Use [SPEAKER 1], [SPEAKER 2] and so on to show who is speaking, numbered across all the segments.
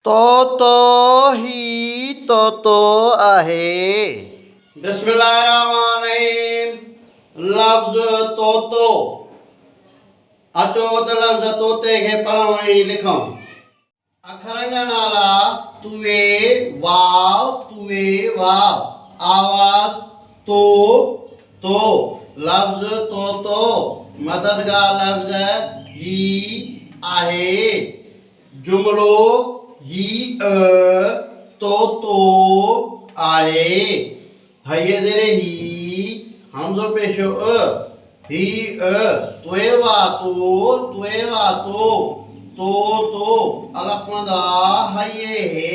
[SPEAKER 1] तोतो ही तोतो आहे।
[SPEAKER 2] बिस्मिल्लाहिर्रहमानिर्रहीम। लफ्ज़ तोतो। अचो त लफ्ज़ तोते खे पढ़ूं ऐं लिखूं। अखरनि जा नाला तुवे वाव तुवे वाव। आवाज़ तो तो। लफ्ज़ तोतो मददगार लफ्ज़ ही आहे। जुमलो ही तोतो आहे। हये ज़ेरे ही हमज़ो पेशो ही तुए वातो तो अलफमदा हये हे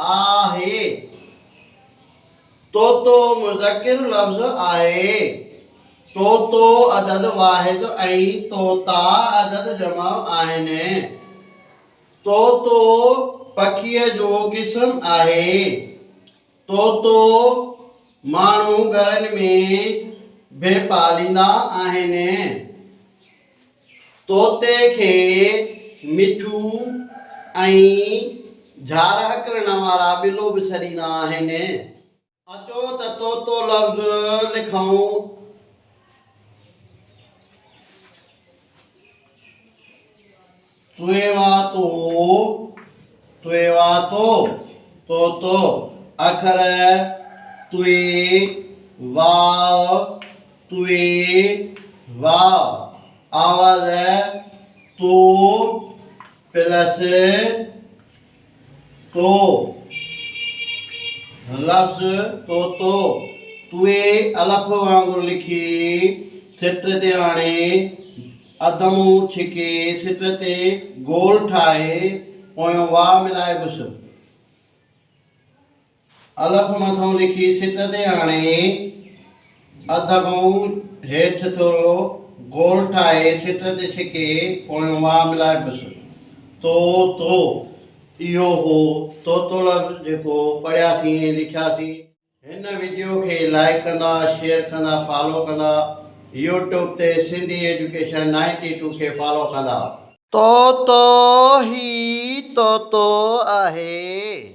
[SPEAKER 2] आहे। तोतो मुज़क्किर लफ्ज़ आहे। तोतो अदद वाहिद ऐं तोता अदद जमा आहिनि। तोतो पखीअ जो क़िस्म आहे। तोतो माण्हू घरनि में बि पालींदा आहिनि। तोते खे मिठू ऐं झारह करण वारा ॿिलो बि सॾींदा आहिनि। अचो त तोतो लफ़्ज़ लिखूं। तुए वातो तोतो। अखर तुए वाव तुए वाव। आवाज़ तो प्लस तो। लफ्ज़ तोतो। तुए अलफ वांगुरु लिखी सिट ते आणे अधमूं छिके सिट ते गोल ठाहे पोयों वाह मिलाए घुस। अलफ मथों लिखी सिट ते आणे अधमूं हेठि थोरो गोल ठाहे सिट ते छिके पोयों वाह मिलाए घुस। तो तो। इहो हो तोतो लफ़्ज़ जेको पढ़ियासीं ऐं लिखियासीं। हिन वीडियो खे लाइक कंदा शेयर कंदा फॉलो कंदा। यूट्यूब ते सिंधी एजुकेशन 92 खे फॉलो कंदा।
[SPEAKER 1] तोतो ही तोतो आहे।